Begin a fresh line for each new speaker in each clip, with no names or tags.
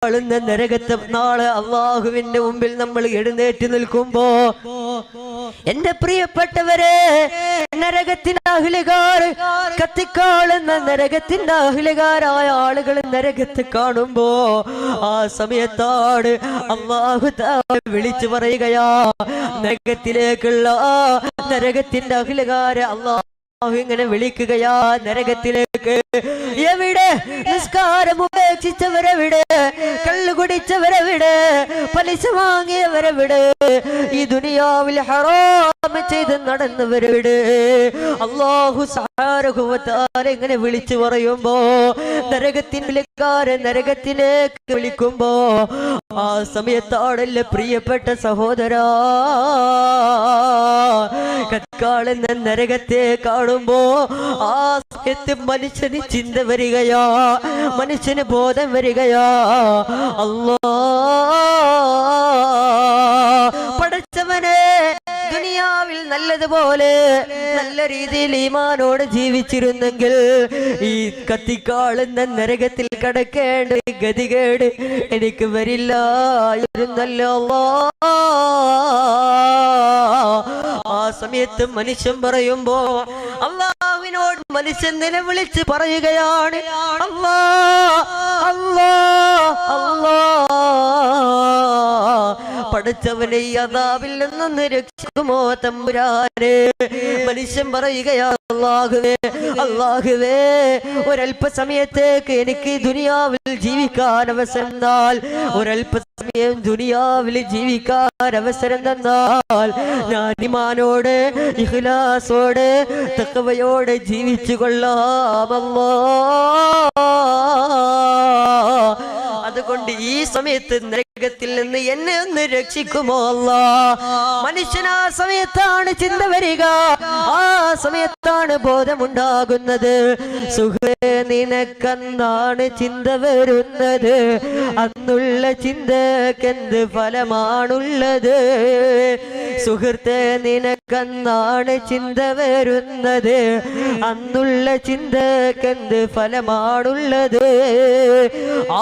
കത്തിക്കാളുന്ന നരകത്തെ നാളെ അള്ളാഹുവിന്റെ മുമ്പിൽ നമ്മൾ എഴുന്നേറ്റ് നിൽക്കുമ്പോ എന്റെ പ്രിയപ്പെട്ടവരെ, നരകത്തിന്റെ അഹ്ലുകാർ, കത്തിക്കാളുന്ന നരകത്തിന്റെ അഹ്ലുകാരായ ആളുകൾ നരകത്തെ കാണുമ്പോ ആ സമയത്താണ് അല്ലാഹു തആല വിളിച്ചു പറയുകയാ, നരകത്തിലേക്കുള്ള നരകത്തിന്റെ അഹ്ലുകാരെ അല്ലാഹു ഇങ്ങനെ വിളിക്കുകയാ നരകത്തിലേക്ക്. എവിടെ? നിസ്കാരം ഉപേക്ഷിച്ചവരെവിടെ? കള്ളു കുടിച്ചവരെവിടെ? പലിശ വാങ്ങിയവരെവിടെ? ഈ ദുനിയാവിൽ ഹറാം ചെയ്ത് നടന്നവരെവിടെ? അല്ലാഹു സുബ്ഹാനഹു വ തആല ഇങ്ങനെ വിളിച്ചു പറയുമ്പോ, നരകത്തിലേക്ക് വിളിക്കുമ്പോ ആ സമയത്താണല്ലേ പ്രിയപ്പെട്ട സഹോദരാ, കത്തിക്കാളുന്ന നരകത്തെ കാണുമ്പോ ആ സമയത്ത് മനുഷ്യന് ചിന്ത വരികയാ, മനുഷ്യന് ബോധം വരികയാ. പടച്ചവനെ, ദുനിയാവിൽ നല്ലതുപോലെ നല്ല രീതിയിൽ ഈമാനോട് ജീവിച്ചിരുന്നെങ്കിൽ ഈ കത്തിക്കാളുന്ന നരകത്തിൽ കടക്കേണ്ട ഗതികേട് എനിക്ക് വരില്ലായിരുന്നല്ലോ. ആ സമയത്ത് മനുഷ്യൻ പറയുമ്പോ അല്ലാഹുവിനോട് മനുഷ്യൻ നിലവിളിച്ച് പറയുകയാണ്, അല്ലാ അല്ലാ അല്ലാ, പടച്ചവനെ ഈ അദാബിൽ നിന്ന് രക്ഷിക്കുമോ തമ്പുരാനെ. മനുഷ്യൻ പറയുകയാ, അല്ലാഹുവേ അല്ലാഹുവേ, ഒരല്പസമയത്തേക്ക് എനിക്ക് ദുനിയാവിൽ ജീവിക്കാൻ അവസരം തന്നാൽ, ഒരല്പസമയം ദുനിയാവിൽ ജീവിക്കാൻ അവസരം തന്നാൽ ഞാൻ ഈമാനോട് ഇഖ്ലാസോട് തഖ്വയോടെ ജീവിച്ചു കൊള്ളാമല്ലോ. അതുകൊണ്ട് ഈ സമയത്ത് നരകത്തിൽ നിന്ന് എന്നെ ഒന്ന് രക്ഷിക്കുമോ അല്ലാ. മനുഷ്യൻ ആ സമയത്താണ് ചിന്ത വരിക, ആ സമയത്താണ് ബോധമുണ്ടാകുന്നത്. സുഹൃത്തേ, നിനക്കെന്താണ് ചിന്ത വരുന്നത്? അന്നുള്ള ചിന്തക്കെന്ത് ഫലമാണുള്ളത്? സുഹൃത്തേ, നിനക്കെന്താണ് ചിന്ത വരുന്നത്? അന്നുള്ള ചിന്തക്കെന്ത് ഫലമാണുള്ളത്?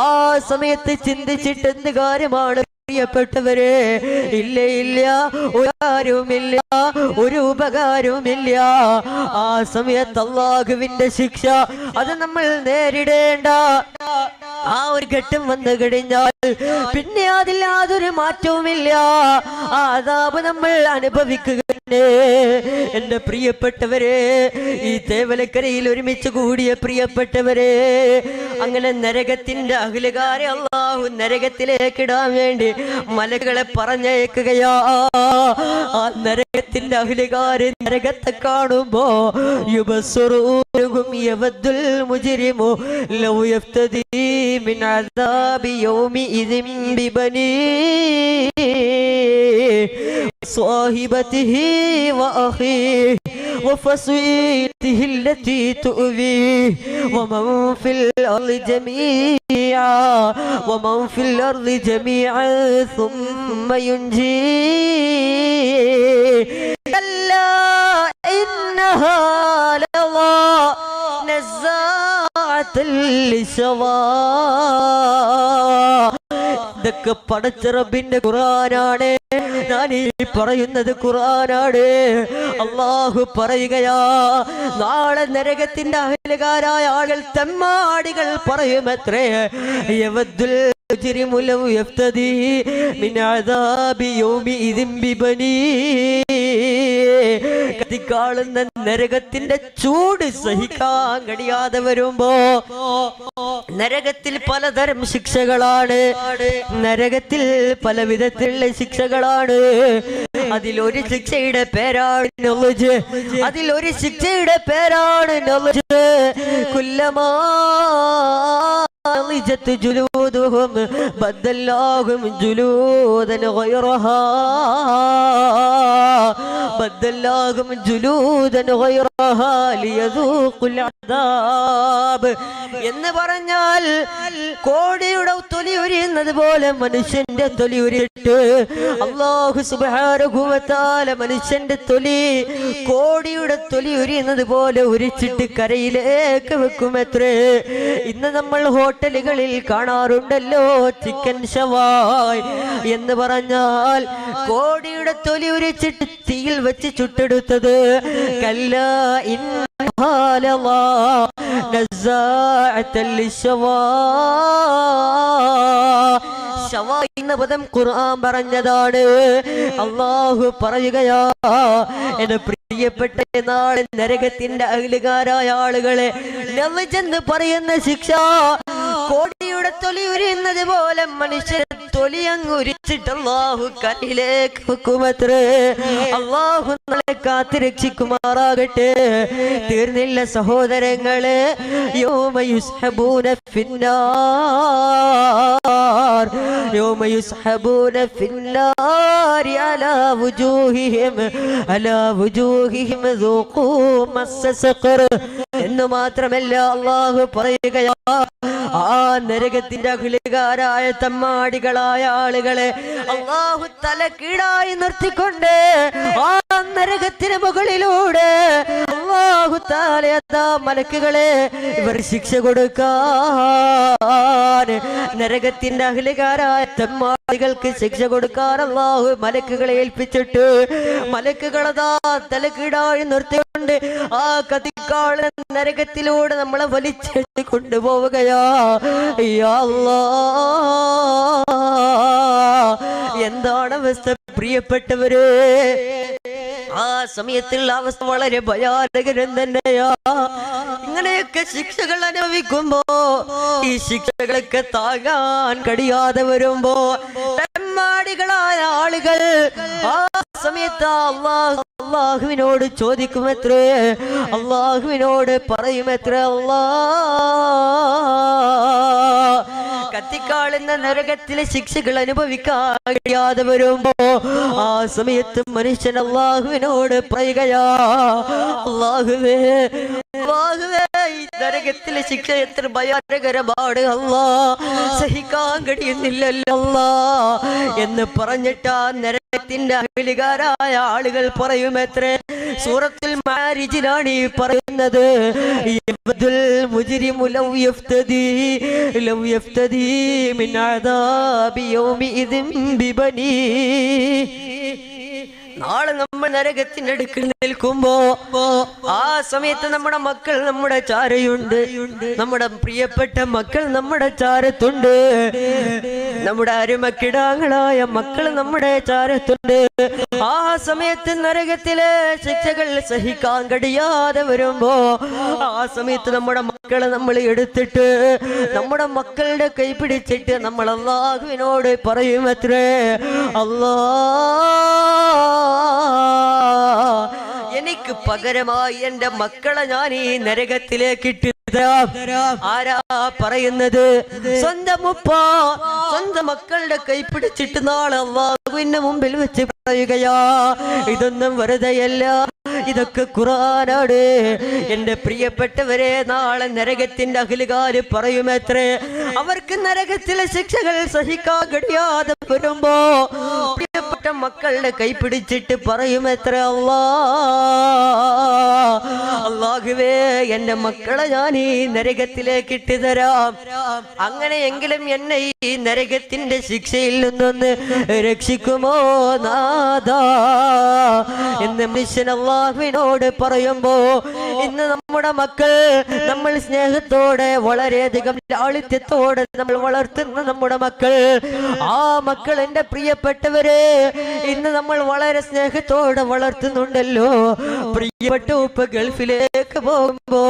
ആ സമയത്ത് ചിന്തിച്ചിട്ട് എന്ത് കാര്യമാണ് പ്രിയപ്പെട്ടവരെ? ഇല്ല ഇല്ല, ഒരു കാര്യവുമില്ല, ഒരു ഉപകാരവുമില്ല. ആ സമയത്ത് അല്ലാഹുവിന്റെ ശിക്ഷ അത് നമ്മൾ നേരിടേണ്ട ആ ഒരു ഘട്ടം വന്നു കഴിഞ്ഞാൽ പിന്നെ അതിൽ യാതൊരു മാറ്റവുമില്ല. ആ അദാബ് നമ്മൾ അനുഭവിക്കുക. എന്റെ പ്രിയപ്പെട്ടവരെ, ഈ തേവലക്കരയിൽ ഒരുമിച്ച് കൂടിയ പ്രിയപ്പെട്ടവരെ, അങ്ങനെ നരകത്തിന്റെ അഹ്ലുകാരെ അല്ലാഹു നരകത്തിലേക്ക് ഇടാൻ വേണ്ടി മലകളെ പറഞ്ഞയക്കുകയാ. ആ നരകത്തിന്റെ അഹ്ലുകാരെ നരകത്തെ കാണുമ്പോ യുബസ്സുറൂഹും യവദ്ദുൽ മുജ്രിമു ലൗ യഫ്തദി മിൻ അദാബി യൗമി ഇദിൻ ബിബനി صاحبته وأخيه وفصيلته التي تؤويه ومن في الأرض جميعا ثم ينجيه كلا إنها لظى نزاعة للشوى. ഇതൊക്കെ പടച്ച റബ്ബിന്റെ ഖുർആനാണ്. ഞാൻ ഈ പറയുന്നത് ഖുർആനാണ്. അല്ലാഹു പറയുകയാ, നാളെ നരകത്തിന്റെ അഹ്ലുകാരായ ആളുകൾ തെമ്മാടികൾ പറയുമത്രേ, യവദ്ദുൽ മുജ്രിമു ലൗ യഫ്തദി മിൻ അദാബി യൗമി ഇദിൻ ബിബനി. കത്തിക്കാളുന്ന നരകത്തിന്റെ ചൂട് സഹിക്കാൻ കഴിയാതെ വരുമ്പോ, നരകത്തിൽ പലതരം ശിക്ഷകളാണ്, നരകത്തിൽ പല വിധത്തിലുള്ള ശിക്ഷകളാണ്. അതിലൊരു ശിക്ഷയുടെ പേരാണ് നൗജ്, അതിലൊരു ശിക്ഷയുടെ പേരാണ് നൗജ്. കുല്ലമാ جلودهم بدلناهم جلودا غيرها ليذوقوا العذاب എന്ന് പറഞ്ഞാൽ കോടിയുടെ തൊലി ഉരിയുന്ന ഉരിയുന്നത് പോലെ മനുഷ്യന്റെ തൊലി ഉരിയിട്ട് അല്ലാഹു സുബ്ഹാനഹു വ തആല മനുഷ്യന്റെ തൊലി കോടിയുടെ തൊലി ഉരിയുന്നത് പോലെ ഉരിച്ചിട്ട് കരയിലേക്ക് വെക്കുമത്രേ. ഇന്ന് നമ്മൾ ഹോട്ടലുകളിൽ കാണാറുണ്ടല്ലോ ചിക്കൻ ഷവായ് എന്ന് പറഞ്ഞാൽ കോടിയുടെ തൊലി ഉരിച്ചിട്ട് തീയിൽ വെച്ച് ചുട്ടെടുത്തത്. കല്ലാ ഇന്നഹാ ലളാ നസാഅത്തൽ ലിശ്ശവാ. ഷവാ എന്ന പദം ഖുർആൻ പറഞ്ഞതാണ്. അല്ലാഹു പറയുകയാ, എന്റെ പ്രിയപ്പെട്ട നാളെ നരകത്തിന്റെ അഹ്ലുകാരായ ആളുകളെ നവജെന്ന് പറയുന്ന ശിക്ഷ കോടിയുടെ തൊലി ഉരിയുന്നത് പോലെ മനുഷ്യരെ തൊലി അങ്ങ് ഉരിച്ചിട്ട് അല്ലാഹു കരയിലേക്ക് വെക്കുമത്രേ. അല്ലാഹു നമ്മളെ കാത്ത് രക്ഷിക്കുമാറാകട്ടെ. തീർന്നില്ല സഹോദരങ്ങളെ. യൗമ യുസ്ഹബൂന ഫിന്നാർ യൗമ യുസ്ഹബൂന ഫിന്നാർ അലാ വുജൂഹിഹിം ദൂഖൂ മസ്സ സഖർ എന്ന് മാത്രമല്ല അല്ലാഹു പറയുകയാ, ആ നരകത്തിന്റെ അഖിലുകാരായ തമ്മാടികളായ ആളുകളെ അല്ലാഹു തലകീഴായി നിർത്തിക്കൊണ്ട് ആ നരകത്തിന് മുകളിലൂടെ അല്ലാഹു തആല മലക്കുകളെ ഇവർ ശിക്ഷ കൊടുക്കാൻ, നരകത്തിന്റെ അഖിലുകാരായ തമ്മാടികൾക്ക് ശിക്ഷ കൊടുക്കാൻ അല്ലാഹു മലക്കുകളെ ഏൽപ്പിച്ചിട്ട് മലക്കുകളതാ തലകീഴായി നിർത്തിക്കൊണ്ട് ആ കത്തിക്കാള നരകത്തിലൂടെ നമ്മളെ വലിച്ചെടുത്ത് കൊണ്ടുപോവുകയാ. യാ അല്ലാഹ്, എന്താണ് അവസ്ഥ പ്രിയപ്പെട്ടവര്? ആ സമയത്തുള്ള അവസ്ഥ വളരെ ഭയാനകരം തന്നെയാ. ഇങ്ങനെയൊക്കെ ശിക്ഷകൾ അനുഭവിക്കുമ്പോ ഈ ശിക്ഷകളൊക്കെ താങ്ങാൻ കഴിയാതെ വരുമ്പോ തെമ്മാടികളായ ആളുകൾ ആ സമയത്ത് അള്ളാഹുവിനോട് ചോദിക്കുമത്രേ, അള്ളാഹുവിനോട് പറയുമത്രേ, കത്തിക്കാളുന്ന നരകത്തിലെ ശിക്ഷകൾ അനുഭവിക്കാൻ കഴിയാതെ വരുമ്പോ ആ സമയത്ത് മനുഷ്യൻ അള്ളാഹുവിനോട് പറയുകയാ, അള്ളാഹുവേ ഈ നരകത്തിലെ ശിക്ഷ എത്ര ഭയാനകരമാണ് അല്ലാ, സഹിക്കാൻ കഴിയുന്നില്ലല്ലോ അല്ലാ എന്ന് പറഞ്ഞിട്ട് ആ നരകത്തിന്റെ അഖിലുകാരായ ആളുകൾ പറയുമത്രേ. സൂറത്തുൽ മാരിജിലാണ് ഈ പറയുന്നത്, യബ്ദുൽ മുജ്രിമു ലൗ യഫ്തദി മിൻ അദാബി യൗമിഇദിൻ ബിബനി. നാളെ നമ്മൾ നരകത്തിന്റെ അടുക്കൽ നിൽക്കുമ്പോ ആ സമയത്ത് നമ്മുടെ മക്കൾ നമ്മുടെ ചാരയുണ്ട്, നമ്മുടെ പ്രിയപ്പെട്ട മക്കൾ നമ്മുടെ ചാരത്തുണ്ട്, നമ്മുടെ അരുമക്കിടാങ്ങളായ മക്കൾ നമ്മുടെ ചാരത്തുണ്ട്. ആ സമയത്ത് നരകത്തിലെ ശിക്ഷകൾ സഹിക്കാൻ കഴിയാതെ വരുമ്പോ ആ സമയത്ത് നമ്മുടെ മക്കളെ നമ്മൾ എടുത്തിട്ട് നമ്മുടെ മക്കളുടെ കൈ പിടിച്ചിട്ട് നമ്മൾ അല്ലാഹുവിനോട് പറയുമത്രേ, എനിക്ക് പകരമായി എന്റെ മക്കളെ ഞാൻ ഈ നരകത്തിലേക്ക് ഇട്ടു തരാം. ആരാ പറയുന്നത്? സ്വന്തം ഉപ്പ സ്വന്തം മക്കളുടെ കൈ പിടിച്ചിട്ട് നാളെ അല്ലാഹുവിന്റെ മുമ്പിൽ വെച്ച് പറയുകയാ, ഇതൊന്നും വെറുതെയല്ല, ഇതൊക്കെ ഖുർആനാണ്. എന്റെ പ്രിയപ്പെട്ടവരെ, നാളെ നരകത്തിന്റെ അഖിലുകാര് പറയുമത്രേ, അവർക്ക് നരകത്തിലെ ശിക്ഷകൾ സഹിക്കാൻ കഴിയാതെ വരുമ്പോ പ്രിയപ്പെട്ട മക്കളുടെ കൈ പിടിച്ചിട്ട് പറയുമത്രേ, അല്ലാഹുവേ എന്റെ മക്കളെ ഞാൻ ഈ നരകത്തിലേക്ക് ഇട്ടു തരാം, അങ്ങനെയെങ്കിലും എന്നെ ഈ നരകത്തിന്റെ ശിക്ഷയിൽ നിന്നൊന്ന് രക്ഷിക്കുമോ നാഥാ എന്ന് മനുഷ്യൻ അല്ലാഹുവിനോട് പറയുമ്പോ ഇന്ന് നമ്മുടെ മക്കൾ നമ്മൾ സ്നേഹത്തോടെ വളരെയധികം ലാളിത്യത്തോടെ നമ്മൾ വളർത്തുന്ന നമ്മുടെ മക്കൾ, ആ മക്കൾ എന്റെ പ്രിയപ്പെട്ടവരെ ഇന്ന് നമ്മൾ വളരെ സ്നേഹത്തോടെ വളർത്തുന്നുണ്ടല്ലോ. പ്രിയപ്പെട്ട ഉപ്പ ഗൾഫിലേക്ക് പോകുമ്പോ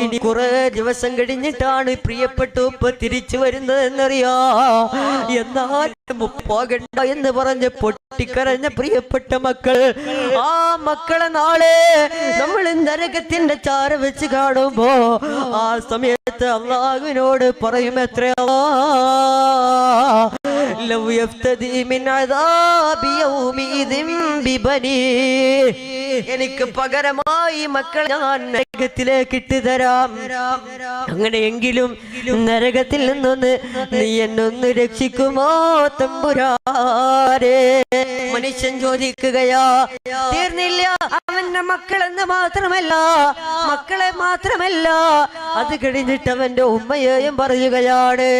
ഇനി കുറെ ദിവസം കഴിഞ്ഞിട്ടാണ് പ്രിയപ്പെട്ട ഉപ്പ തിരിച്ചു വരുന്നതെന്നറിയാ. എന്നാലും പോകണ്ട എന്ന് പറഞ്ഞ് പൊട്ടിക്കരഞ്ഞ പ്രിയപ്പെട്ട മക്കൾ, ആ മക്കളെ നാളെ നമ്മൾ നരകത്തിന്റെ ചാര വെച്ച് കാണുമ്പോ ആ സമയത്ത് അല്ലാഹുവിനോട് പറയുമത്രേ, ലൗ യഫ്തദി മിൻ അദാബി യൗമിഇദിൻ ബിബനി. എനിക്ക് പകരമായി മക്കൾ ഞാൻ നരകത്തിലേക്ക് ഇട്ടുതരാം. അങ്ങനെയെങ്കിലും നരകത്തിൽ നിന്നൊന്ന് നീ എന്നൊന്ന് രക്ഷിക്കുമോ തമ്പുരാനെ? മനുഷ്യൻ ചോദിക്കുകയാ. തീർന്നില്ല. അവന്റെ മക്കളെന്ന് മാത്രമല്ല, മക്കളെ മാത്രമല്ല, അത് കഴിഞ്ഞിട്ട് അവന്റെ ഉമ്മയെയും പറയുകയാണ്.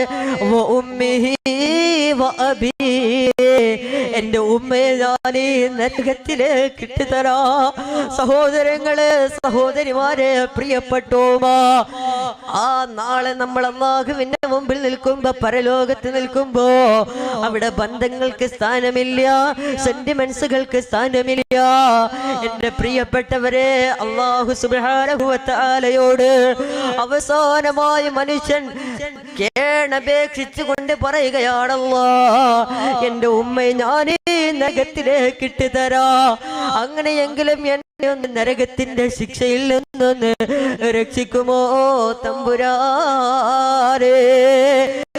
എന്റെ ഉമ്മയെ ഞാൻ ഈ നരകത്തിലേക്ക് ഇട്ടുതരാ. സഹോദരങ്ങളെ, സഹോദരിമാരെ, പ്രിയപ്പെട്ടോമാ, ആ നാളെ നമ്മൾ അല്ലാഹുവിന്റെ മുമ്പിൽ നിൽക്കുമ്പോ, പരലോകത്ത് നിൽക്കുമ്പോ, അവിടെ ബന്ധങ്ങൾക്ക് സ്ഥാനമില്ല, സെന്റിമെന്റ്സുകൾക്ക് സ്ഥാനമില്ല. എന്റെ പ്രിയപ്പെട്ടവരെ, അല്ലാഹു സുബ്ഹാനഹു വ തആലയോട് അവസാനമായി മനുഷ്യൻ കേണപേക്ഷിച്ചുകൊണ്ട് പറയുകയാണല്ലോ, എന്റെ ഉമ്മയെ ഞാൻ നരകത്തിലേക്ക് ഇട്ടുതരാ. അങ്ങനെയെങ്കിലും എന്നെ ഒന്ന് നരകത്തിന്റെ ശിക്ഷയിൽ നിന്നൊന്ന് രക്ഷിക്കുമോ തമ്പുരാനെ?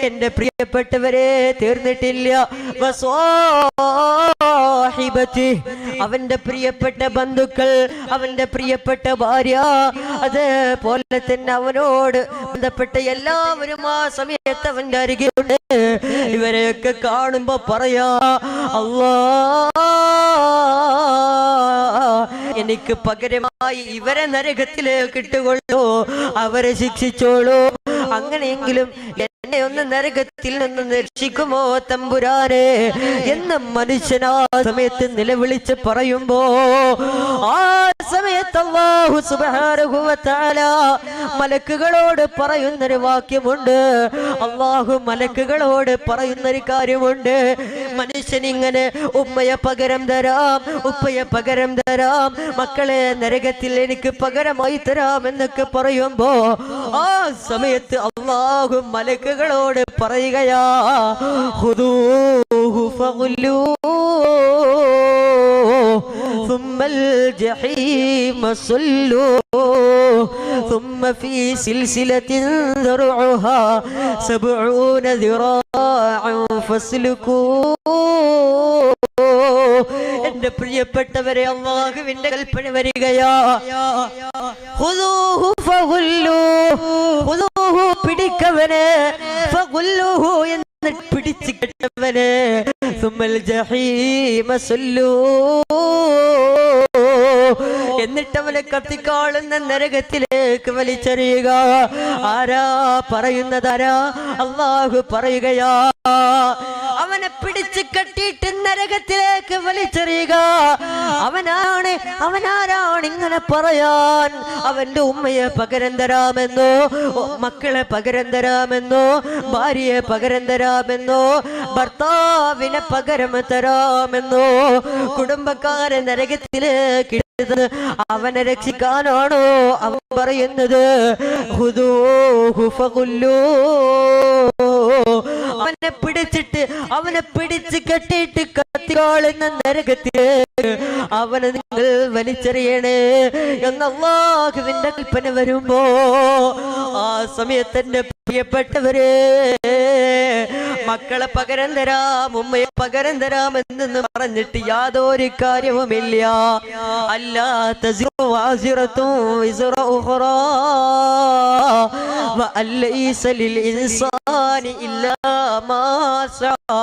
എന്റെ പ്രിയപ്പെട്ടവരെ, തീർന്നിട്ടില്ല. അവന്റെ പ്രിയപ്പെട്ട ബന്ധുക്കൾ, അവന്റെ പ്രിയപ്പെട്ട ഭാര്യ, അതേപോലെ തന്നെ അവനോട് ബന്ധപ്പെട്ട എല്ലാവരും ആ സമയത്ത് അവന്റെ അരികെയുണ്ട്. ഇവരെയൊക്കെ കാണുമ്പോ പറയാ, അല്ലാ, എനിക്ക് പകരമായി ഇവരെ നരകത്തിലേക്ക് ഇട്ടുകൊള്ളൂ, അവരെ ശിക്ഷിച്ചോളൂ. അങ്ങനെയെങ്കിലും എന്നെ ഒന്ന് നരകത്തിൽ നിന്ന് രക്ഷിക്കുമോ തമ്പുരാനെ എന്ന് മനുഷ്യൻ ആ സമയത്ത് നിലവിളിച്ച് പറയുമ്പോ, ആ സമയത്ത് അല്ലാഹു സുബ്ഹാനഹു വ തആല മലക്കുകളോട് പറയുന്നൊരു വാക്യമുണ്ട്. അല്ലാഹു മലക്കുകളോട് പറയുന്നൊരു കാര്യമുണ്ട്. മനുഷ്യൻ ഇങ്ങനെ ഉമ്മയെ പകരം തരാം, ഉപ്പയെ പകരം തരാം, മക്കളെ നരകത്തിൽ എനിക്ക് പകരമായി തരാം എന്നൊക്കെ പറയുമ്പോ, ആ സമയത്ത് അല്ലാഹു മലക്കുകളോട് പറയുകയാ, ഖുദൂഹു ഫഗുല്ലൂഹു ثم الجحيم صلوه ثم في سلسلة ذرعها 70 ذراعا فاسلكوه. എന്റെ പ്രിയപ്പെട്ടവരെ, അല്ലാഹുവിന്റെ കൽപ്പന വരികയാ, ഖുദൂഹു ഫഗുല്ലൂഹു, ഖുദൂഹു പിടിക്കവനെ, ഫഗുല്ലൂഹു എന്ന് പിടിച്ചു കെട്ടവനെ, സുമ്മൽ ജഹീമ സല്ലൂഹു, എന്നിട്ട് അവനെ കത്തിക്കാളുന്ന നരകത്തിലേക്ക് വലിച്ചെറിയുക. ആരാ പറയുന്നതാരാ? അല്ലാഹു പറയുകയാ, അവനെ പിടിച്ചു കെട്ടിയിട്ട് നരകത്തിലേക്ക് വലിച്ചെറിയുക. അവനാരാണ് ഇങ്ങനെ പറയാൻ? അവന്റെ ഉമ്മയെ പകരം തരാമെന്നോ, മക്കളെ പകരം തരാമെന്നോ, ഭാര്യയെ പകരം തരാമെന്നോ, ഭർത്താവിനെ പകരം തരാമെന്നോ, കുടുംബക്കാരെ നരകത്തിലേക്ക് അവനെ രക്ഷിക്കാനാണോ അവൻ പറയുന്നത്? ഖുദൂഹു ഫഗുല്ലൂഹു, അവനെ പിടിച്ചിട്ട്, അവനെ പിടിച്ച് കെട്ടിയിട്ട് കത്തിക്കാളുന്ന നരകത്തിലേക്ക് അവനെ നിങ്ങൾ വലിച്ചെറിയണേ എന്ന് അല്ലാഹുവിന്റെ കൽപ്പന വരുമ്പോ, ആ സമയത്ത് എന്റെ പ്രിയപ്പെട്ടവരെ, മക്കളെ പകരം തരാം, ഉമ്മയെ പകരം തരാം എന്ന് പറഞ്ഞിട്ട് യാതൊരു കാര്യവുമില്ല. അല്ലാ തസിറു വാസിറത്തും വിസ്റ ഉഖറാ വഅലൈസ ലിൽ ഇൻസാനി ഇല്ലാ മാ സആ.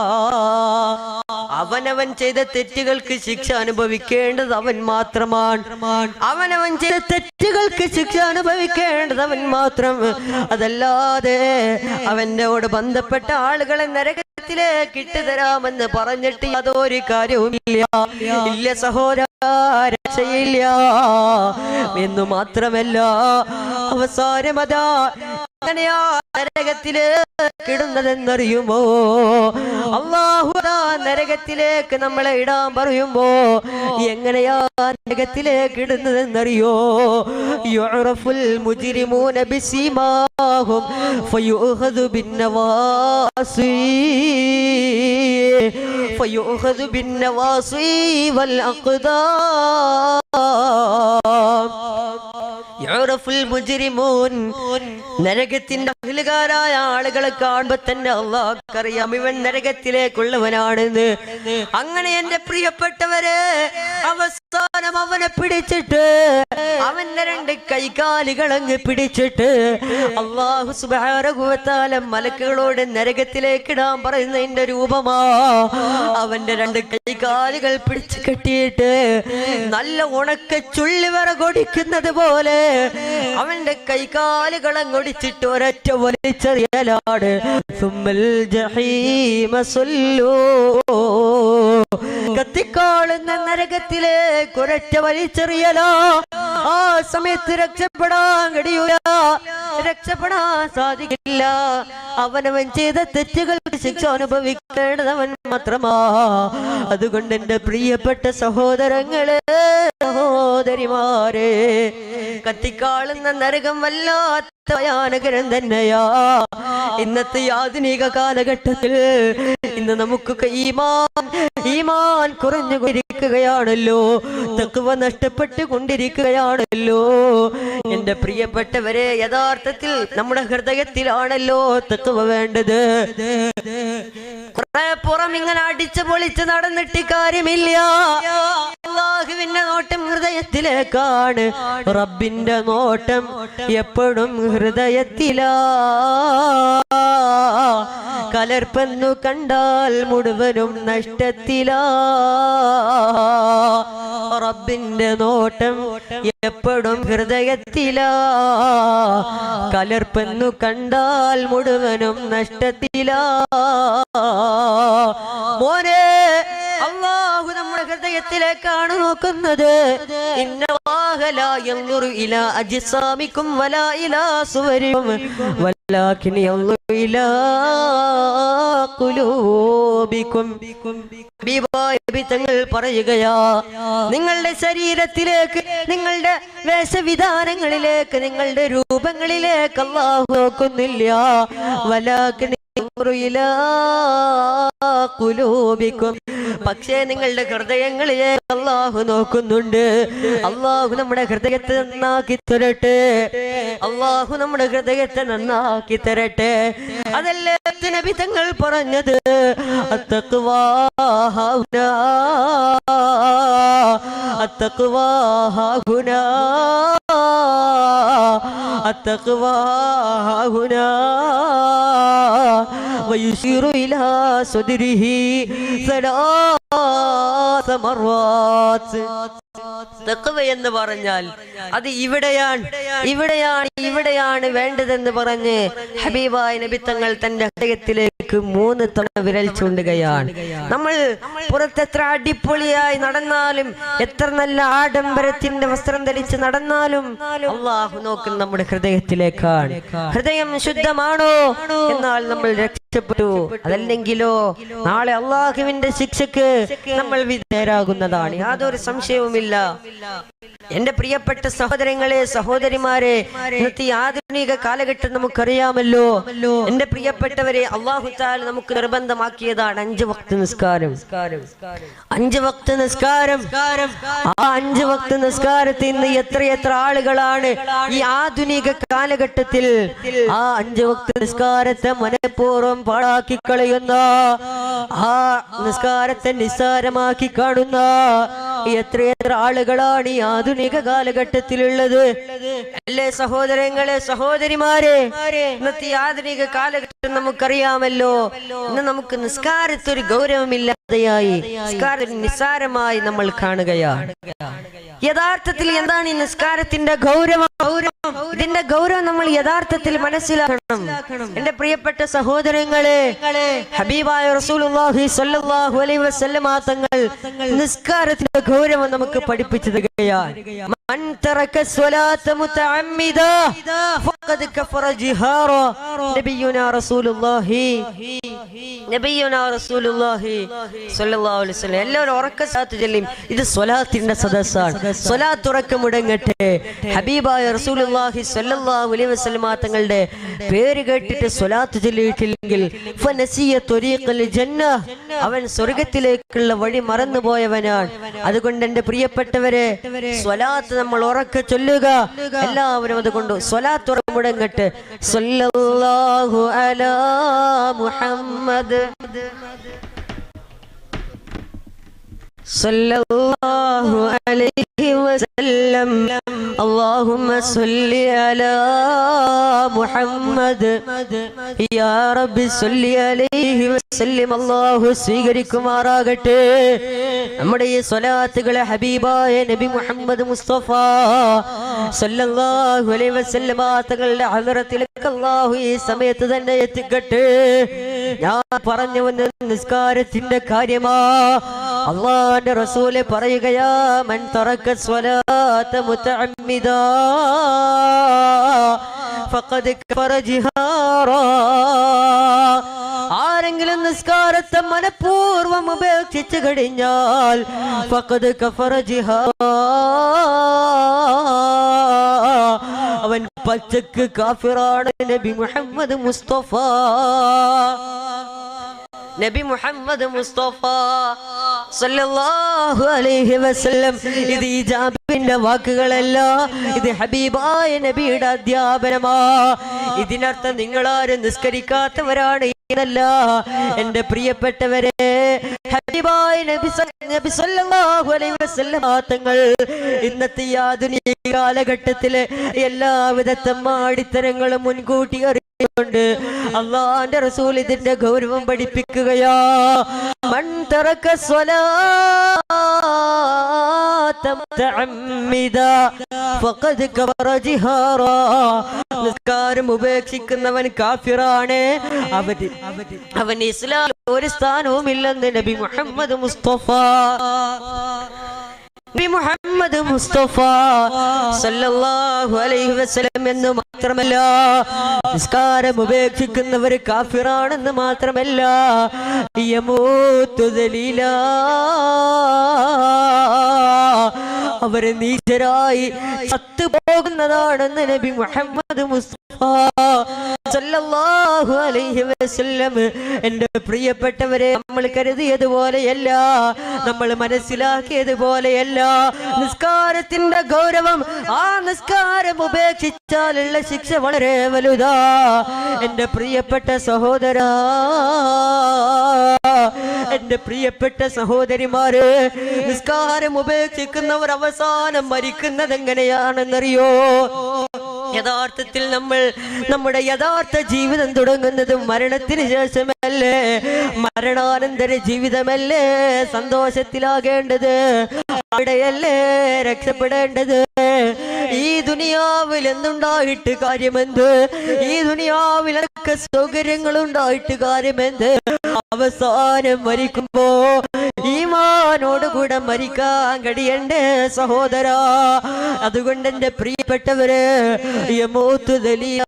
അവനവൻ ചെയ്ത തെറ്റുകൾക്ക് ശിക്ഷ അനുഭവിക്കേണ്ടത് അവൻ മാത്രമാണ്. അവനവൻ ചെയ്ത തെറ്റുകൾക്ക് ശിക്ഷ അനുഭവിക്കേണ്ടത് അവൻ മാത്രം. അതല്ലാതെ അവനോട് ബന്ധപ്പെട്ട ആളുകളെ നരകത്തിലേക്ക് ഇട്ടുതരാമെന്ന് പറഞ്ഞിട്ട് യാതൊരു കാര്യവുമില്ല. ഇല്ല സഹോദര, രക്ഷയില്ല എന്നു മാത്രമല്ല, അവസാനമതാ എങ്ങനെയാ നരകത്തിലേക്ക് ഇടുന്നതെന്നറിയുമോ? അല്ലാഹു നരകത്തിലേക്ക് നമ്മളെ ഇടാൻ പറയുമ്പോ എങ്ങനെയാ നരകത്തിലേക്ക് ഇടുന്നതെന്നറിയോ? യുഅറഫുൽ മുജ്രിമൂന ബിസിമാഹും ഫയുഖദു ബിന്നവാസി വൽ അഖ്ദാം. യുഅറഫുൽ മുജ്രിമൂൻ, നരകത്തിന്റെ അഹ്ലുകാരായ ആളുകളെ കാണുമ്പോ തന്നെ അല്ലാഹുക്കറിയാം ഇവൻ നരകത്തിലേക്കുള്ളവനാണെന്ന്. അങ്ങനെ എന്റെ പ്രിയപ്പെട്ടവരെ, അവസാന അവനെ പിടിച്ചിട്ട് അവന്റെ രണ്ട് കൈകാലുകളങ്ങ് പിടിച്ചിട്ട് അല്ലാഹു സുബ്ഹാനഹു വ തആല മലക്കുകളോട് നരകത്തിലേക്ക് ഇടാൻ പറയുന്നതിന്റെ രൂപമാ. അവന്റെ രണ്ട് കൈകാലുകൾ പിടിച്ചു കെട്ടിയിട്ട് നല്ല ഉണക്ക ചുള്ളിവിറകൊടിക്കുന്നത് പോലെ അവന്റെ കൈകാലുകൾ അങ്ങൊടിച്ചിട്ട് ഒരൊറ്റ വലിച്ചെറിയലാണ്. സുമ്മൽ ജഹീമ സല്ലൂ, കത്തിക്കാളുന്ന നരകത്തിലേക്ക് ഒരൊറ്റ വലിച്ചെറിയലോ. ആ സമയത്ത് രക്ഷപ്പെടാൻ കഴിയൂല, രക്ഷപ്പെടാൻ സാധിക്കില്ല. അവനവൻ ചെയ്ത തെറ്റുകൾക്ക് ശിക്ഷ അനുഭവിക്കേണ്ടതവൻ മാത്രമാ. അതുകൊണ്ട് എന്റെ പ്രിയപ്പെട്ട സഹോദരങ്ങളെ, സഹോദരിമാരെ, കത്തിക്കാളുന്ന നരകം വല്ലാത്ത ഭയാനകരം തന്നെയാ. ഇന്നത്തെ ആധുനിക കാലഘട്ടത്തിൽ ഇന്ന് നമുക്കൊക്കെ ഈമാൻ കുറഞ്ഞുകൊണ്ടിരിക്കുകയാണല്ലോ, തഖ്വ നഷ്ടപ്പെട്ടുകൊണ്ടിരിക്കുകയാണല്ലോ. എന്റെ പ്രിയപ്പെട്ടവരെ, യഥാർത്ഥത്തിൽ നമ്മുടെ ഹൃദയത്തിലാണല്ലോ തഖ്വ വേണ്ടത്. കുറെ പുറം ഇങ്ങനെ അടിച്ചു പൊളിച്ച് നടന്നിട്ട് കാര്യമില്ല. അല്ലാഹുവിന്റെ നോട്ടം ഹൃദയത്തിലേക്കാണ്. റബ്ബിന്റെ നോട്ടം എപ്പോഴും ഹൃദയത്തിലാ. കലർപ്പെന്നു കണ്ടാൽ മുഴുവനും നഷ്ടത്തിലാ. റബ്ബിന്റെ നോട്ടം എപ്പോഴും ഹൃദയത്തിലാ. കലർപ്പെന്നു കണ്ടാൽ മുഴുവനും നഷ്ടത്തിലാ. മോനെ, അല്ലാഹു നമ്മുടെ ഹൃദയത്തിലേക്കാണ് നോക്കുന്നത്. ഇന്നല്ലാഹ ലാ യൻദുറു ഇലാ അജ്സാമികും വലാ ഇലാ സുവരികും വലാകിൻ യൻദുറു ഇലാ ഖുലൂബികും. തങ്ങൾ പറയുകയാ, നിങ്ങളുടെ ശരീരത്തിലേക്ക്, നിങ്ങളുടെ വേഷവിധാനങ്ങളിലേക്ക്, നിങ്ങളുടെ രൂപങ്ങളിലേക്ക് അല്ലാഹു നോക്കുന്നില്ല. വലാകിൻ പക്ഷേ നിങ്ങളുടെ ഹൃദയങ്ങളിലെ അല്ലാഹു നോക്കുന്നുണ്ട്. അല്ലാഹു നമ്മുടെ ഹൃദയത്തെ നന്നാക്കി തരട്ടെ. അല്ലാഹു നമ്മുടെ ഹൃദയത്തെ നന്നാക്കി തരട്ടെ. അതല്ലേ നബി തങ്ങൾ പറഞ്ഞത്, അത്തഖ്വാ ഹുനാ, അത്തഖ്വാ ഹുനാ, അത്തഖ്വാ ഹുനാ ويشير إلى صدره ثلاث مرات. തഖ്വ എന്ന് പറഞ്ഞാൽ അത് ഇവിടെയാണ് വേണ്ടതെന്ന് പറഞ്ഞ് ഹബീബായ നബി തങ്ങൾ തന്റെ ഹൃദയത്തിലേക്ക് 3 തവണ വിരൽ ചൂണ്ടുകയാണ്. നമ്മൾ പുറത്തെത്ര അടിപൊളിയായി നടന്നാലും, എത്ര നല്ല ആഡംബരത്തിന്റെ വസ്ത്രം ധരിച്ച് നടന്നാലും അല്ലാഹു നോക്കുന്ന നമ്മുടെ ഹൃദയത്തിലേക്കാണ്. ഹൃദയം ശുദ്ധമാണോ എന്നാൽ നമ്മൾ രക്ഷപ്പെട്ടു. അതല്ലെങ്കിലോ നാളെ അല്ലാഹുവിന്റെ ശിക്ഷക്ക് നമ്മൾ വിധേയരാകുന്നതാണ്. യാതൊരു സംശയവുമില്ല. എന്റെ പ്രിയപ്പെട്ട സഹോദരങ്ങളെ, സഹോദരിമാരെ, ഇന്നത്തെ ആധുനിക കാലഘട്ടം നമുക്കറിയാമല്ലോ. എന്റെ പ്രിയപ്പെട്ടവരെ, അല്ലാഹു തആല നമുക്ക് നിർബന്ധമാക്കിയതാണ് 5 വക്ത് നിസ്കാരം. 5 വക്ത് നിസ്കാരം. ആ 5 വക്ത് നിസ്കാരത്തിൽ ഇന്ന് എത്ര ആളുകളാണ് ഈ ആധുനിക കാലഘട്ടത്തിൽ ആ 5 വക്ത് നിസ്കാരത്തെ മനഃപൂർവ്വം പാഴാക്കി കളയുന്ന, ആ നിസ്കാരത്തെ നിസ്സാരമാക്കി കാണുന്ന എത്ര ആളുകളാണ് ഈ ആധുനിക കാലഘട്ടത്തിലുള്ളത്. അല്ലേ സഹോദരങ്ങളെ, സഹോദരിമാരെ, ഇന്നത്തെ ആധുനിക കാലഘട്ടം നമുക്കറിയാമല്ലോ. ഇന്ന് നമുക്ക് നിസ്കാരത്തൊരു ഗൗരവമില്ലാതെയായി, നിസ്കാരം നിസ്സാരമായി നമ്മൾ കാണുകയാണ്. യഥാർത്ഥത്തിൽ എന്താണ് ഈ നിസ്കാരത്തിന്റെ ഗൗരവം? ഇതിന്റെ ഗൗരവം നമ്മൾ യഥാർത്ഥത്തിൽ മനസ്സിലാക്കണം. എന്റെ പ്രിയപ്പെട്ട സഹോദരങ്ങളെ, ഹബീബായ റസൂലുള്ളാഹി സ്വല്ലല്ലാഹു അലൈഹി വസല്ലമ തങ്ങൾ നിസ്കാരത്തിന്റെ ഗൗരവം നമുക്ക് പഠിപ്പിച്ചു തരികയാണ്. മൻ തറക സ്വലാത മുതഅമ്മിദ ഫഖദ് കഫറ ജിഹാറ. നബിയുനാ റസൂലുള്ളാഹി സ്വല്ലല്ലാഹു അലൈഹി വസല്ലം എല്ലാവരും ഉറക്കെ സ്വലാത്ത് ചൊല്ലും. ഇത് സ്വലാത്തിന്റെ സദസ്സാണ്. സ്വലാത്ത് ഉറക്കെ മുടങ്ങട്ടെ. ഹബീബായ റസൂലുള്ളാഹി സ്വല്ലല്ലാഹു അലൈഹി വസല്ലം തങ്ങളുടെ പേര് കേട്ടിട്ട് സ്വലാത്ത് ചൊല്ലിയിട്ടില്ലെങ്കിൽ ഫനസിയ ത്വരീഖൽ ജന്ന, അവൻ സ്വർഗ്ഗത്തിലേക്കുള്ള വഴി മറന്നുപോയവനാണ്. അതുകൊണ്ട് എന്റെ പ്രിയപ്പെട്ടവരെ, സ്വലാത്ത് നമ്മൾ ഉറക്കെ ചൊല്ലുക. എല്ലാവരും അതുകൊണ്ട് സ്വലാത്ത് ഉറക്കെ മുടങ്ങട്ടെ. സ്വല്ലല്ലാഹു അലാ മുഹമ്മദ്, സ്വല്ലല്ലാഹു അലൈഹി وسلم اللهم صل على محمد يا رب صل عليه وسلم الله സ്വീകരിക്കുമാറാകട്ടെ നമ്മുടെ ഈ സ്വലാത്തുകളെ ഹബീബായ നബി മുഹമ്മദ് മുസ്തഫ സല്ലല്ലാഹു അലൈഹി വസല്ലം തങ്ങളുടെ ഹളറത്തിലേക്ക് അല്ലാഹു ഈ സമയത്ത് തന്നെ എത്തിക്കട്ടെ ഞാൻ പറഞ്ഞു വന്ന നിസ്കാരത്തിന്റെ കാര്യമാ അല്ലാഹുവിന്റെ റസൂല് പറയുകയാ മൻ തറക സ്വലാത മുതഅമ്മിദാ ഫഖദ് കഫറ ജിഹാറാ ആരെങ്കിലും നിസ്കാരത്തെ മനഃപൂർവ്വം ഉപേക്ഷിച്ചു കഴിഞ്ഞാൽ ഫഖദ് കഫറ ജിഹാറാ അവൻ പച്ചക്ക് കാഫിറാണ് നബി മുഹമ്മദ് മുസ്തഫ നബി മുഹമ്മദ് മുസ്തഫ സല്ലല്ലാഹു അലൈഹി വസല്ലം ഇത് ഇജാബിന്റെ വാക്കുകളല്ല ഇത് ഹബീബായ നബിയുടെ അധ്യാപനമാ ഇതിനർത്ഥം നിങ്ങളാരും നിസ്കരിക്കാത്തവരാണ് എന്നല്ല എന്റെ പ്രിയപ്പെട്ടവരെ ഹബീബായ നബി സല്ലല്ലാഹു അലൈഹി വസല്ലം തങ്ങൾ ഇന്നത്തെ ആധുനിക കാലഘട്ടത്തിലെ എല്ലാവിധ തെമ്മാടിത്തരങ്ങളും മുൻകൂട്ടി അറിയുന്നുണ്ട് അല്ലാഹുവിന്റെ റസൂൽ ഇതിന്റെ ഗൗരവം പഠിപ്പിക്കുകയാ മൻ തറക സ്വലാത മുതഅമ്മിദാ ഫഖദ് കഫറ ജിഹാറാ നിസ്കാരം ഉപേക്ഷിക്കുന്നവൻ കാഫിറാണ് അവൻ ഇസ്ലാം ഒരു സ്ഥാനവും ഇല്ലെന്ന് നബി മുഹമ്മദ് മുസ്തഫ നബി മുഹമ്മദ് മുസ്തഫ സല്ലല്ലാഹു അലൈഹി വസല്ലം എന്ന് മാത്രമല്ല നിസ്കാരം ഉപേക്ഷിക്കുന്നവർ കാഫിറാണെന്ന് മാത്രമല്ല യമൂതു ദലീലാ അവര് നീചരായി ചത്തുപോകുന്നതാണെന്ന് നബി മുഹമ്മദ് മുസ്തഫ സല്ലല്ലാഹു അലൈഹി വസല്ലം എന്റെ പ്രിയപ്പെട്ടവരെ നമ്മൾ കരുതിയതുപോലെയല്ല നമ്മൾ മനസ്സിലാക്കിയതുപോലെയല്ല നിസ്കാരത്തിന്റെ ഗൗരവം ആ നിസ്കാരം ഉപേക്ഷിച്ചാലുള്ള ശിക്ഷ വളരെ വലുതാ എന്റെ പ്രിയപ്പെട്ട സഹോദരാ എന്റെ പ്രിയപ്പെട്ട സഹോദരിമാര് നിസ്കാരം ഉപേക്ഷിക്കുന്നവർ അവസാനം മരിക്കുന്നത് എങ്ങനെയാണെന്നറിയോ യഥാർത്ഥത്തിൽ നമ്മുടെ യഥാർത്ഥ ജീവിതം തുടങ്ങുന്നത് മരണത്തിന് ശേഷമല്ലേ മരണാനന്തര ജീവിതമല്ലേ സന്തോഷത്തിലാകേണ്ടത് അവിടെയല്ലേ രക്ഷപ്പെടേണ്ടത് ഈ ദുനിയാവിൽ എന്തുണ്ടായിട്ട് കാര്യമെന്ത് ഈ ദുനിയാവിലൊക്കെ സൗകര്യങ്ങളുണ്ടായിട്ട് കാര്യമെന്ത് അവസാനം മരിക്കുമ്പോ ഈമാനോടുകൂടെ മരിക്കാൻ കഴിയണ്ടേ സഹോദരാ അതുകൊണ്ട് എന്റെ പ്രിയപ്പെട്ടവര് യമൂതു ദലീലാ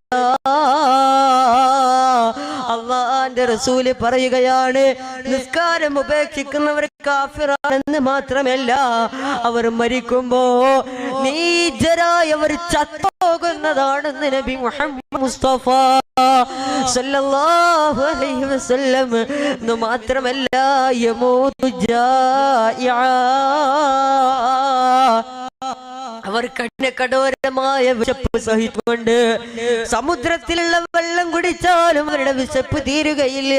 അല്ലാഹുവിന്റെ റസൂല് പറയുകയാണ് നിസ്കാരം ഉപേക്ഷിക്കുന്നവർ കാഫിറാണെന്ന് മാത്രമല്ല അവർ മരിക്കുമ്പോ നീചരായവർ ചത്തുപോകുന്നതാണെന്ന് നബി മുഹമ്മദ് മുസ്തഫ സല്ലല്ലാഹു അലൈഹി വസല്ലം എന്ന് മാത്രമല്ല യമൂതു ജാഇആ അവർ കഠോരമായ വിശപ്പ് സഹിച്ചുകൊണ്ട് സമുദ്രത്തിലുള്ള വെള്ളം കുടിച്ചാലും അവരുടെ വിശപ്പ് തീരുകയില്ല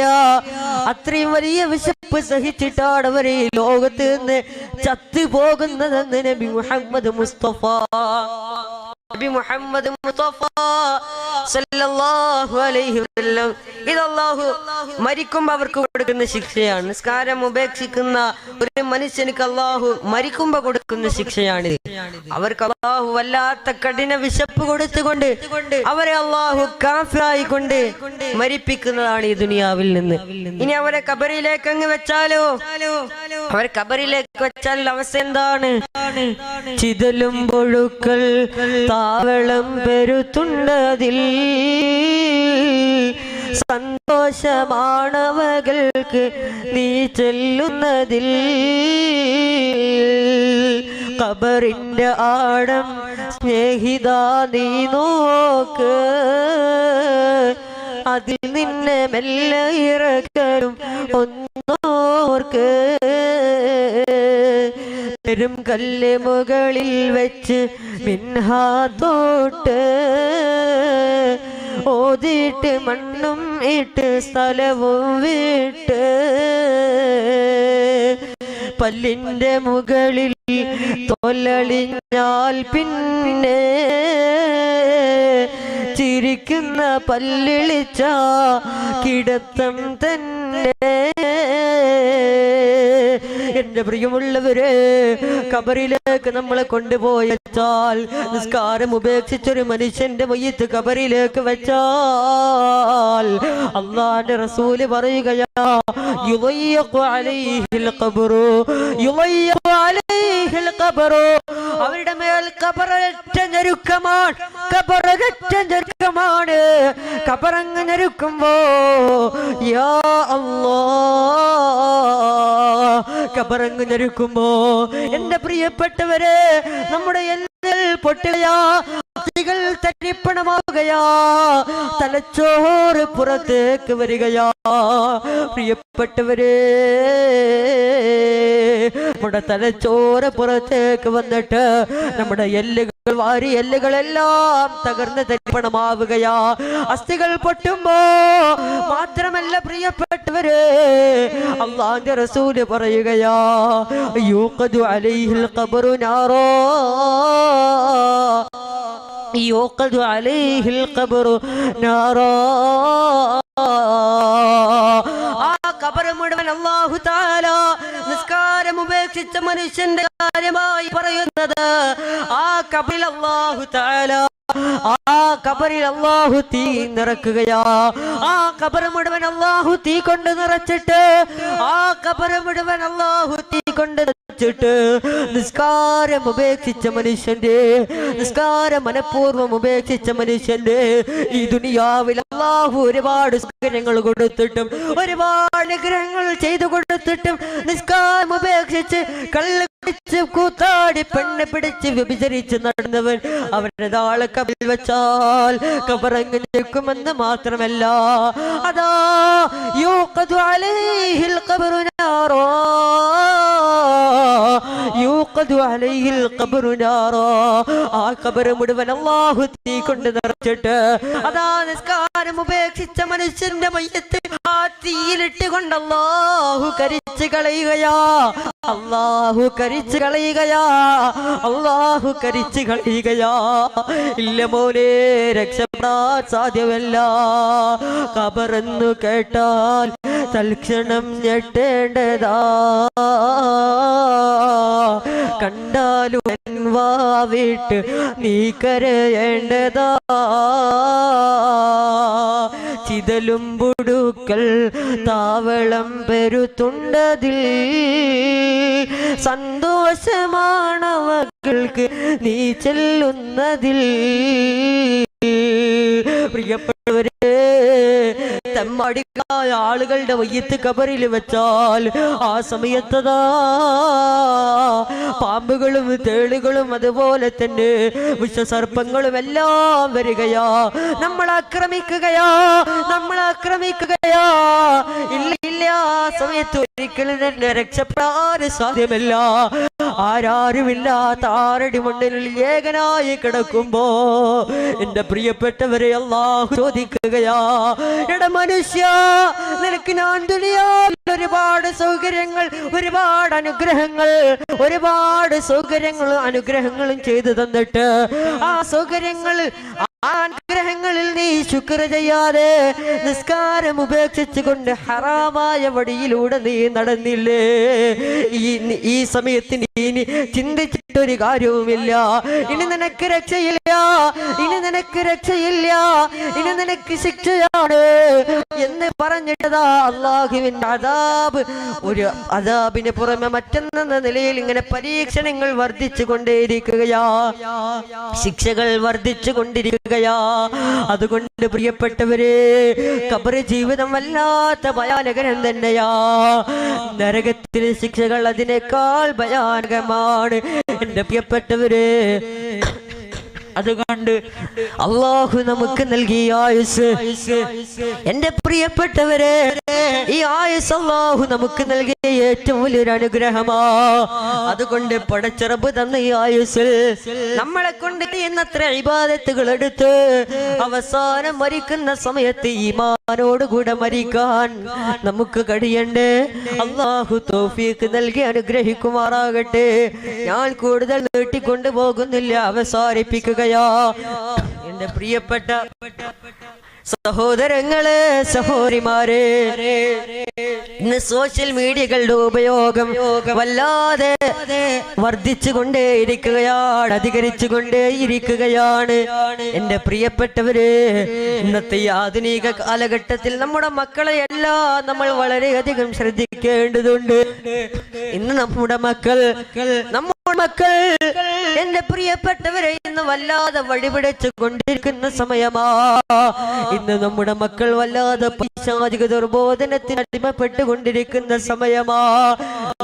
അത്രയും വലിയ വിശപ്പ് സഹിച്ചിട്ടാണ് അവർ ഈ ലോകത്ത് നിന്ന് ചത്തുപോകുന്നതെന്ന് നബി മുഹമ്മദ് മുസ്തഫ നബി മുഹമ്മദ് മുസ്തഫ സല്ലല്ലാഹു അലൈഹി വസല്ലം ഇത് അല്ലാഹു മരിക്കുമ്പോൾ അവർക്ക് കൊടുക്കുന്ന ശിക്ഷയാണ് നിസ്കാരം ഉപേക്ഷിക്കുന്ന ഒരു മനുഷ്യനിക്ക് അല്ലാഹു മരിക്കുമ്പോൾ കൊടുക്കുന്ന ശിക്ഷയാണിത് അവർക്ക് അല്ലാഹു വല്ലാത്ത കഠിന വിശപ്പ് കൊടുത്തുകൊണ്ട് അവരെ അല്ലാഹു കാഫിറായി കൊണ്ട് മരിപ്പിക്കുന്നതാണ് ഈ ദുനിയാവിൽ നിന്ന് ഇനി അവരെ ഖബറിലേക്ക് അങ്ങ് വെച്ചാലോ അവർ ഖബറിലേക്ക് വെച്ചാൽ അവസ്ഥ എന്താണ് ചിതലും പൊഴുക്കൾ താവളം പെരുത്തുണ്ടതിൽ സന്തോഷമാണവകൾക്ക് നീ ചെല്ലുന്നതിൽ ഖബറിന്റെ ആഴം സ്നേഹിതാ നീ നോക്ക് അതിൽ നിന്നെ മെല്ലെ ഇറക്കലും ഒന്നോർക്ക് പെരും കല്ല് മുകളിൽ വെച്ച് മിൻഹാ തൊട്ട് ഓതിട്ട് മണ്ണും ഇട്ട് സ്ഥലവും വിട്ട് പല്ലിന്റെ മുകളിൽ തോലളിഞ്ഞാൽ പിന്നെ ചിരിക്കുന്ന പല്ലിളിച്ച കിടത്തം തന്നെ. എന്റെ പ്രിയമുള്ളവരെ, ഖബറിലേക്ക് നമ്മളെ കൊണ്ടുപോയാൽ, നിസ്കാരം ഉപേക്ഷിച്ചൊരു മനുഷ്യന്റെ മയ്യിത്ത് ഖബറിലേക്ക് വെച്ചാൽ അല്ലാഹുവിന്റെ റസൂല് പറയുകയാ, യുളയ്യഖു അലൈഹിൽ ഖബ്റു, യുളയ്യഖു അലൈഹിൽ ഖബ്റു. അവരുടെ മേൽ ഖബറൊറ്റ ഞെരുക്കമാണ്, ഖബറൊറ്റ ഞെരുക്കമാണ്. ഖബറങ്ങ് ഞെരുക്കുമ്പോ യാ അല്ലാഹ്, ഖബറങ്ങ് ഞെരുക്കുമ്പോ എന്റെ പ്രിയപ്പെട്ടവരെ, നമ്മുടെ എല്ലിൽ പൊട്ടുകയാ, അസ്ഥികൾ തരിപ്പണമാവുകയാ, തലച്ചോറ് പുറത്തേക്ക് വരികയാ. പ്രിയപ്പെട്ടവരെ, നമ്മുടെ തലച്ചോറ് പുറത്തേക്ക് വന്നിട്ട് നമ്മുടെ എല്ലുകൾ, വാരി എല്ലുകളെല്ലാം തകർന്ന് തരിപ്പണമാവുകയാ. അസ്ഥികൾ പൊട്ടുമ്പോ മാത്രമല്ല പ്രിയപ്പെട്ടവരെ, അല്ലാഹുവിന്റെ റസൂല് പറയുകയാ, യൂഖദു അലൈഹിൽ ഖബ്റു നാറാ, യൂഖദു അലൈഹിൽ ഖബ്റു നാറാ. ആ ഖബർ മുഴുവൻ അല്ലാഹു തആല നിസ്കാരം ഉപേക്ഷിച്ച മനുഷ്യന്റെ കാര്യമായി പറയുന്നത്. ആ ഖബറിൽ അല്ലാഹു തആല, ആ ഖബറിൽ അല്ലാഹു തീ നിറക്കുകയാ. ആ ഖബർ മുഴുവൻ അല്ലാഹു തീ കൊണ്ട് നിറച്ചിട്ട്, ആ ഖബർ മുഴുവൻ അല്ലാഹു തീ കൊണ്ട് നിറച്ചിട്ട് നിസ്കാരം ഉപേക്ഷിച്ച മനുഷ്യന്റെ, നിസ്കാരം മനഃപൂർവ്വം ഉപേക്ഷിച്ച മനുഷ്യന്റെ ഈ ദുനിയാവിൽ അല്ലാഹു ഒരുപാട് സുഖങ്ങൾ കൊടുത്തിട്ടും, ഒരുപാട് അനുഗ്രഹങ്ങൾ ചെയ്തു കൊടുത്തിട്ടും, നിസ്കാരം ഉപേക്ഷിച്ച് കള്ള് പിടിച്ച് കൂത്താടി പെണ്ണ് പിടിച്ച് വ്യഭിചരിച്ച് നടന്നവൻ അവരുടെ നാളെ ഖബറിൽ വെച്ചാൽ ഖബറങ്ങ് നിൽക്കുമെന്ന് മാത്രമല്ല, അതാ യൂഖദു അലൈഹിൽ ഖബ്റു നാറാ, യൂഖദു അലൈഹിൽ ഖബ്റു നാറാ. ആ ഖബർ മുഴുവൻ അല്ലാഹു തീ കൊണ്ട് നിറച്ചിട്ട് അതാ നിസ്കാരം ഉപേക്ഷിച്ച മനുഷ്യന്റെ മയ്യത്ത് ആ തീയിലിട്ട് കൊണ്ട് അല്ലാഹു കരിച്ചു കളയുകയാ, അല്ലാഹു കരിച്ചു കളയുകയാ, അല്ലാഹു കരിച്ചു കളയുകയാ. ഇല്ല മോനെ, രക്ഷപ്പെടാൻ സാധ്യമല്ല. ഖബറെന്നു കേട്ടാൽ തൽക്ഷണം ഞെട്ടേണ്ടതാ, കണ്ടാലും വാവിട്ട് നീ കരയേണ്ടതാ. ചിതലും പുടുക്കൽ താവളം പെരുത്തുണ്ടതിൽ, സന്തോഷമാണവർക്ക് നീ ചെല്ലുന്നതിൽ. പ്രിയപ്പെട്ടവരെ, തെമ്മാടികളായ ആളുകളുടെ മയ്യിത്ത് ഖബറിൽ വെച്ചാൽ ആ സമയത്തതാ പാമ്പുകളും തേളുകളും അതുപോലെ തന്നെ വിഷസർപ്പങ്ങളും എല്ലാം വരികയാ, നമ്മൾ ആക്രമിക്കുകയാ, നമ്മൾ ആക്രമിക്കുകയാ. ഇല്ല ഇല്ല, ആ സമയത്ത് ഒരിക്കലും തന്നെ രക്ഷപ്പെടാൻ സാധ്യമല്ല. ആരാരുമില്ലാത്ത ആറടി മണ്ണിൽ ഏകനായി കിടക്കുമ്പോ എന്റെ പ്രിയപ്പെട്ടവരെ അല്ലാഹു ചോദിക്കുകയാ, എടാ മനുഷ്യ, നിനക്ക് ഞാൻ ദുനിയാവിൽ ഒരുപാട് സൗകര്യങ്ങൾ, ഒരുപാട് അനുഗ്രഹങ്ങൾ, ഒരുപാട് സൗകര്യങ്ങളും അനുഗ്രഹങ്ങളും ചെയ്തു തന്നിട്ട് ആ സൗകര്യങ്ങൾ, ആ അനുഗ്രഹങ്ങളിൽ നീ ശുക്ർ ചെയ്യാതെ നിസ്കാരം ഉപേക്ഷിച്ചുകൊണ്ട് ഹറാമായ വഴിയിലൂടെ നീ നടന്നില്ലേ? ഈ സമയത്ത് നീ ചിന്തിച്ചിട്ടൊരു കാര്യവുമില്ല. ഇനി നിനക്ക് രക്ഷയില്ല, ഇനി നിനക്ക് രക്ഷയില്ല, ഇനി നിനക്ക് ശിക്ഷയാണ് എന്ന് പറഞ്ഞിട്ടതാ അല്ലാഹുവിന്റെ അദാബ്, ഒരു അദാബിന് പുറമെ മറ്റൊന്നെന്ന നിലയിൽ ഇങ്ങനെ പരീക്ഷണങ്ങൾ വർദ്ധിച്ചു കൊണ്ടേയിരിക്കുകയാ, ശിക്ഷകൾ വർദ്ധിച്ചു കൊണ്ടിരിക്കുകയാ. അതുകൊണ്ട് പ്രിയപ്പെട്ടവരെ, ഖബർ ജീവിതം വല്ലാത്ത ഭയാനകരം തന്നെയാ. നരകത്തിലെ ശിക്ഷകൾ അതിനേക്കാൾ ഭയാനകമാണ് എന്റെ പ്രിയപ്പെട്ടവരെ. അതുകൊണ്ട് അല്ലാഹു നമുക്ക് നൽകിയ ആയുസ്, എന്റെ പ്രിയപ്പെട്ടവരെ, ഈ ആയുസ് അല്ലാഹു നമുക്ക് നൽകിയ ഏറ്റവും വലിയൊരു അനുഗ്രഹമാ. അതുകൊണ്ട് പടച്ചറബ് തന്ന ഈ ആയുസ്സിൽ നമ്മളെ കൊണ്ട് ചെയ്യുന്നത്ര ഇബാദത്തുകൾ എടുത്ത് അവസാനം മരിക്കുന്ന സമയത്ത് ഈമാൻ ഈമാനോടുകൂടെ മരിക്കാൻ നമുക്ക് കഴിയണ്ടേ. അല്ലാഹു തൗഫീഖ് നൽകി അനുഗ്രഹിക്കുമാറാകട്ടെ. ഞാൻ കൂടുതൽ നീട്ടിക്കൊണ്ടു പോകുന്നില്ല, അവസാനിപ്പിക്കുകയാ. എന്റെ പ്രിയപ്പെട്ട സഹോദരങ്ങളെ, സഹോദരിമാരെ, ഇന്ന് സോഷ്യൽ മീഡിയകളുടെ ഉപയോഗം വല്ലാതെ വർദ്ധിച്ചുകൊണ്ടേയിരിക്കുകയാണ്, അധികരിച്ചുകൊണ്ടേയിരിക്കുകയാണ്. എന്റെ പ്രിയപ്പെട്ടവരെ, ഇന്നത്തെ ഈ ആധുനിക കാലഘട്ടത്തിൽ നമ്മുടെ മക്കളെ എല്ലാം നമ്മൾ വളരെയധികം ശ്രദ്ധിക്കേണ്ടതുണ്ട്. ഇന്ന് നമ്മുടെ മക്കൾ എന്റെ പ്രിയപ്പെട്ടവരെ ഇന്ന് വല്ലാതെ വഴിപിടിച്ചു കൊണ്ടിരിക്കുന്ന സമയമാ. ഇന്ന് നമ്മുടെ മക്കൾ വല്ലാതെ പൈശാചിക ദുർബോധനത്തിന് അടിമപ്പെട്ടുകൊണ്ടിരിക്കുന്ന സമയമാ.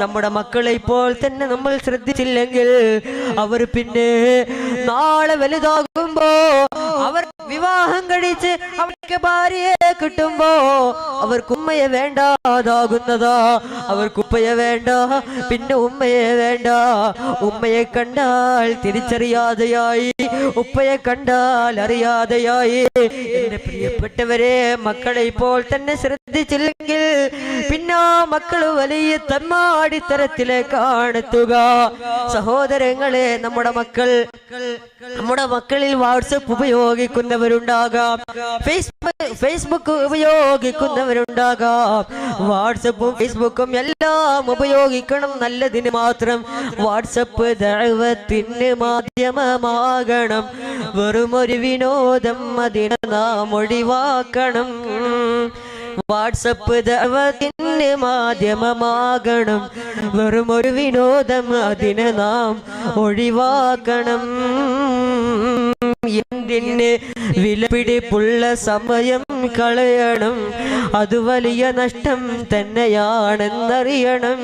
നമ്മുടെ മക്കളെ ഇപ്പോൾ തന്നെ നമ്മൾ ശ്രദ്ധിച്ചില്ലെങ്കിൽ അവർ പിന്നെ നാളെ വലുതാകുമ്പോ, അവർ വിവാഹം കഴിച്ച് അവർക്ക് ഭാര്യയെ കിട്ടുമ്പോ അവർക്ക് ഉമ്മയെ വേണ്ടാതാകുന്നതാ. അവർക്ക് ഉപ്പയെ വേണ്ട, പിന്നെ ഉമ്മയെ വേണ്ട. ഉമ്മയെ കണ്ടാൽ തിരിച്ചറിയാതെയായി, ഉപ്പയെ കണ്ടാൽ അറിയാതെയായി. എന്റെ പ്രിയപ്പെട്ടവരെ, മക്കളെ ഇപ്പോൾ തന്നെ ശ്രദ്ധിച്ചില്ലെങ്കിൽ പിന്നെ മക്കൾ വലിയ തമ്മാടിത്തരത്തിലേക്കാണ് എത്തുക. സഹോദരങ്ങളെ, നമ്മുടെ മക്കളിൽ വാട്സപ്പ് ഉപയോഗിക്കുന്നവരുണ്ടാകാം, ഫേസ്ബുക്ക് ഉപയോഗിക്കുന്നവരുണ്ടാകാം. വാട്സപ്പും ഫേസ്ബുക്കും എല്ലാം ഉപയോഗിക്കണം നല്ലതിന് മാത്രം. വാട്സപ്പ് ദഅവത്തിന് മാധ്യമമാകണം, വെറുമൊരു വിനോദം അതിനെ നാം ഒഴിവാക്കണം. വാട്സപ്പ് ദഅവത്തിന് മാധ്യമമാകണം, വെറുമൊരു വിനോദം അതിനെ നാം ഒഴിവാക്കണം. എന്തിന് വിലപിടിപ്പുള്ള സമയം കളയണം, അത് വലിയ നഷ്ടം തന്നെയാണെന്നറിയണം.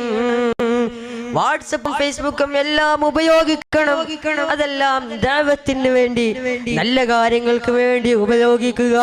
വാട്സപ്പും ഫേസ്ബുക്കും എല്ലാം ഉപയോഗിക്കണം. അതെല്ലാം ദഅവത്തിന് വേണ്ടി, നല്ല കാര്യങ്ങൾക്ക് വേണ്ടി ഉപയോഗിക്കുക.